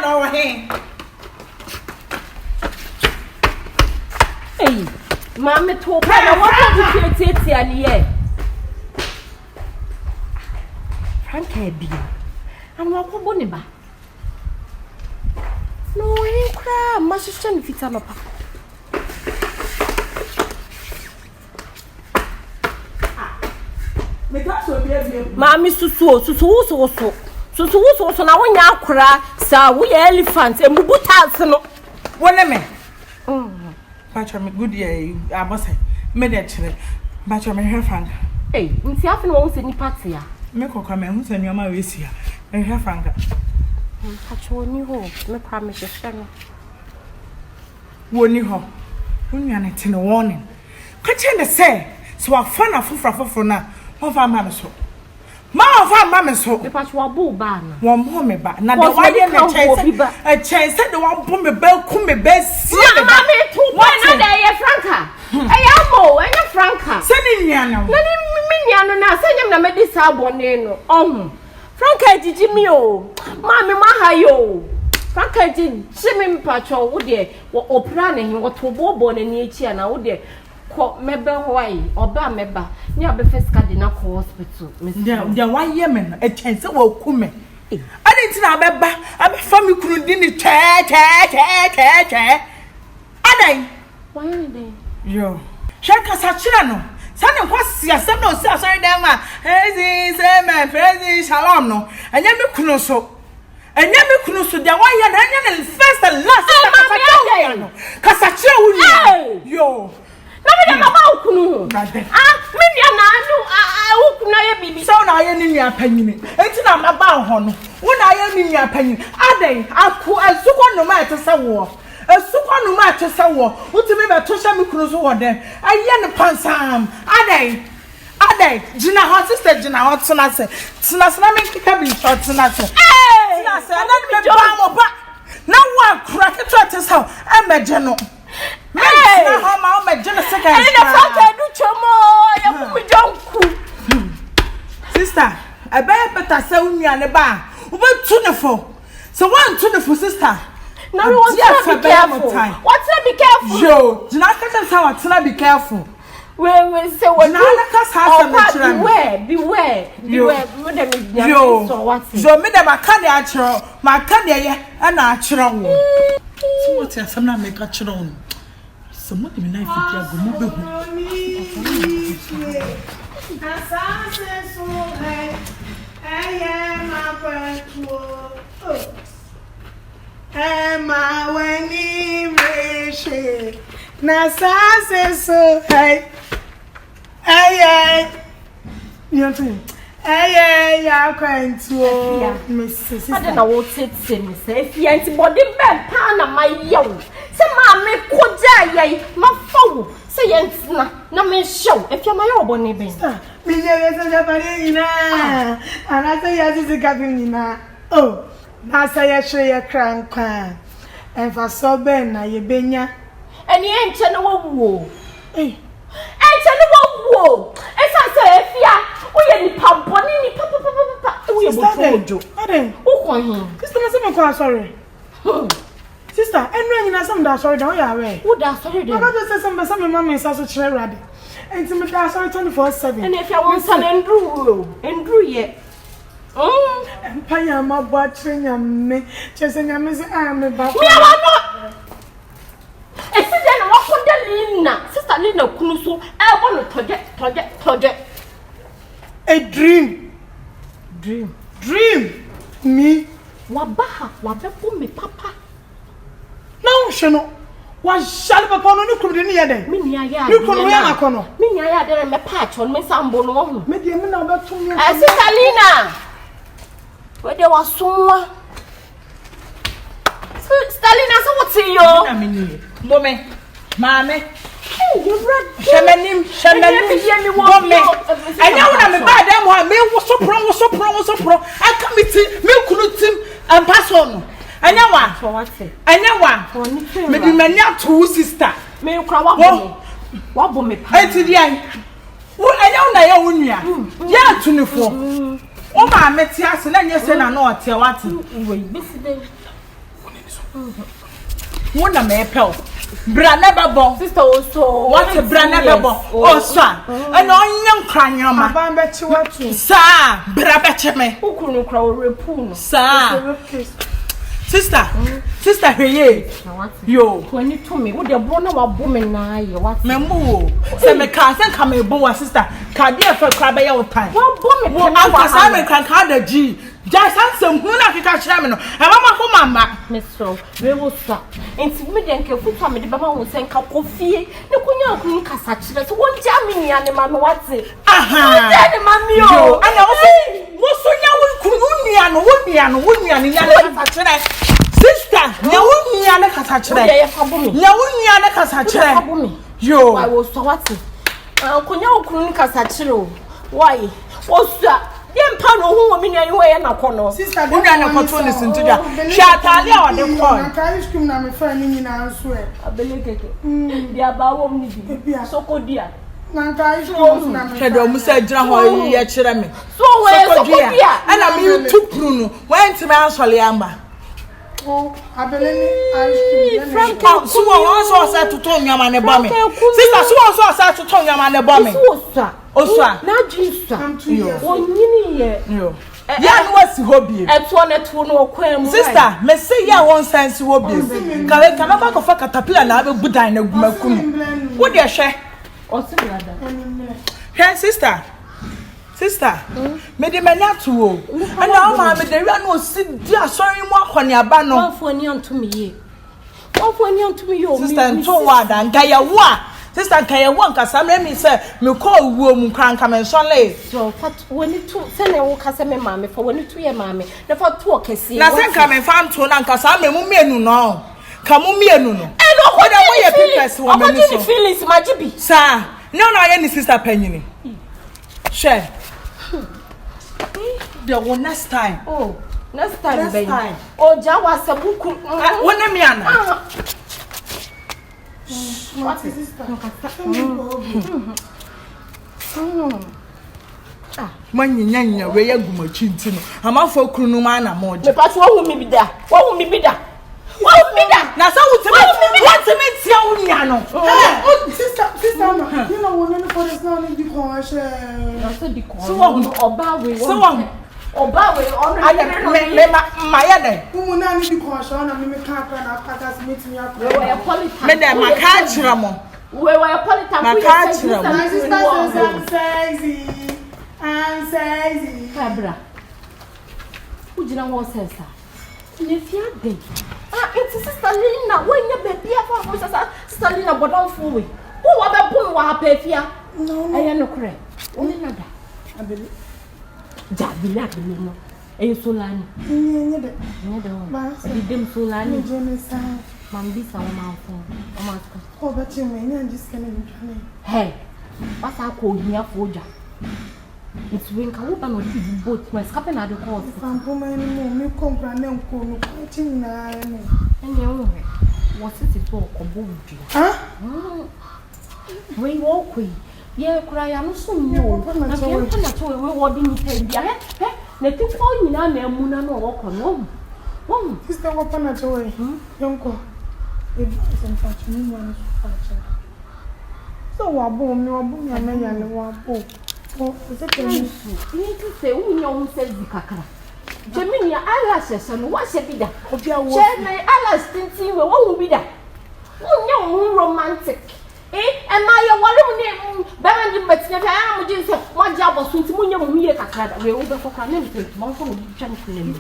no he. Hey, Mamma told me what did you say here? Frank dear. And what Boniba? No, I cry, must stand fit on a papa. Mammy so now when you cry, sir, we elephants and we put us no. One a man. Patch me good year, I must say, made a chile. Patch me her Frank. Hey, we see often won't any party. Make a comment who's in your mother is here. And her Frank. Patch one you hope, me promise a channel. One you hope. When you're not in a warning. Catch in the say, so I found a fool for now. Of our mamma so. Mamma so. The patch will bull ban. One more back. Now, the why a chance that the one put me bell, come me best. Mammy, why not a Franca? I am more, and a Franca. Sending Yana. Miniano, now send him the medicine bonino. Franca did Jimmy, Mammy Mahayo. Franca did Jimmy Pacho, would ye, or planning what to Bobon and Nietzsche and out there. Member Hawaii or Bameba, near the first cardinal hospital. There 1 year man, a chance of come. I didn't know Baba, I'm a family couldn't dinner chair. And why are they? Yo, Shaka Sachirano, son of what's your son of Sorry, Dama, President Shalom, no, and Yami Kunoso. And Yami Kunoso, the 1 year and first and last. Casacho, yo. No, about Kunu. Baby. So now I am in your penny. It's not about Hono. When I am in your penny, are they? I took on no matter some war. A super no matter some war. What to me about Tosha Mikruzo or them? I am the Pansam. Are they? Gina, her sister Gina, what's on us? Snasnamic cabin shots and us. Hey, now one crack it to us how I'm a general. Hey, how my general second. And the front I do chomo. Sister, I better say me and the bar. What tuneful? So one tuneful sister. No, we want to be careful. What's to be careful? Yo, do not catch us how to be careful. We say what beware. Yo, so what? So me dem akade achiro, ma akade ye and achiro wo. So what ya some na make achiro wo. So mo dem na ifiti ago mo behu. Emma when he reshe na sase so hey you know ya kwantu Mrs. I don't know what it seems say if you antibody ben pa na my yo say ma me koja yai ma fawo say yentina na me show if you my oboni ben me je se japare ina ana say ya sisi kapina oh na say ya hwe ya krankwa enfa so ben na ye benya eni enche no wo enche no wo esa say efia oye ni paboni ni papa oye botojo ade ukon hin sister na say me kwa sorry sister enra nyina sam da sorry da o ya we wo da sorry da I got to say some mama is also chere ready enti me da sorry 24/7 eni efia won san endru ye Empire ma boatre nyame chese nyame se me ba me wa no esi de na wakoda Lina sister Lina kunu so e bo no toje a dream me wabaha wabepo me papa no sheno wa shale papa no ni de ni ye den me nia ya ni kono ya makono me nia ya de me pacho me sambo no ho me de me na obeto me sister Lina we de wasonwa Stalina so what yo na me ni mome mame you red shamanim mome anya wona me ba dem ho me wo so pro aka me ti me kunu tim ampaso no anya wa me bi mani ato sister me kra wa bo me pa enti di an wo anya wona ya wonua ya atunifo o ma meti ase na nye se na na ote wate we bisi dey One a me pel. Bra never bon. Sister also. What a bra never bon. Oh, sir. And on young crying your man. I bet you what you. Sir, bra betcha me. Who couldn't crow repoon? Sir. Sister, hey, yo. When you told me, would the born of a woman now? What? Membo. Say me can't come a boa sister. Can't be a for crab by your time. What woman? Well, I'm Simon can call the G. Just handsome, who not to catch them. And Mamma, Miss So, we will stop. And see me then careful for me. The Baba will send cup of fee. No, couldn't catch us. One jamming and mamma, what's it? Aha, mammy, oh, and also, what's so young? Wouldn't sister, Yawuni and a Casachre. Yawuni and a Casachre. Yo, I was so what? Uncle couldn't Casachro. Why? What's that? Young Pano, who mean anyway, and a corner. Sister, we're going to listen to that. Shatalia on the phone. I scream, I'm a friend in our swear. I believe it. The about me, so good, dear. Nanka, said, John, yet, Cherami. So, where's the and I mean, two Bruno went to Mount Soliamba. Oh, I believe Frank, so also said to Tony and a bomb. Sister, so also said to Tony and a bomb. Oh, not Jesus. I'm 2 years. No. Yeah, what's hobby? At 1 at 2 no quam. Sister, may say ya one sense hobby. Can I come back of a caterpillar and have a good dine of Macum? Would you share? Or similar. Hey, sister, made a man to and now, mamma, they ran no sit dear, sorry, walk on your banner. One for neon to me. One for neon to me, sister, and so what, and Kaya one. Sister, Kaya one, cause I made me say, you call woman crank come and solely. So, what when you two send a walk as a mammy for when you 2 year mammy, the for talk is see. Nothing come and found to an cause I may move no. Come on, me no. And what are your people? What are your feelings, my GB? Sir, no, any sister penny. Share. The one next time. Oh, next time. Oh, Jawa Sabuku. One Miana. What is this? When you where you go, chintin. I'm out for Krunumana more. The past won't be there. What will be there? What will be there? Now, so what's the meet Yano? Oh, sister, you know, one for this now in the corner. So on. Obawe on my other. Who not need to caution and make can't after meeting your politics. Madame, my catch Ramon. Where were politics? My catch Ramon. My sister says, I'm sexy. Cabra. Who did not want sense? If you did. It's Sister Lina. When your baby, Sister Lina, but don't fool me. Who are the poor happy? No, I am not correct. Only another. I believe. Jabila, no. A Solani. Dim Solani. Mambisa, oh, but you may just can. Hey, what's our code here for Jack? It's when Kaluban was both my scapping at the court. You come and you what's it for? Huh? We walk with. Yeah, cry, I'm so new. I'm not sure what you say. Let it fall in a moon and walk on home. Sister, open at away. Don't go. It isn't such me one. So, I boom, no boom, and then one book. Oh, is it you need to say, who young says the caca? Jemina, eyelashes, and what's a bidder? Of your word, my eyelash didn't see what will be that. Oh, no, romantic. And my one name, Baron, but I am just one job of sweet moon, you can't we over for community. Monson, gentlemen.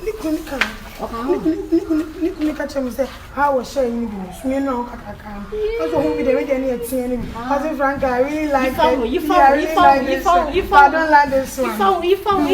Nick catch him say, how was sharing you? You know, I can't. I don't be the way any at seeing. Cousin Frank, I really like it. You found, I don't like this one. You found.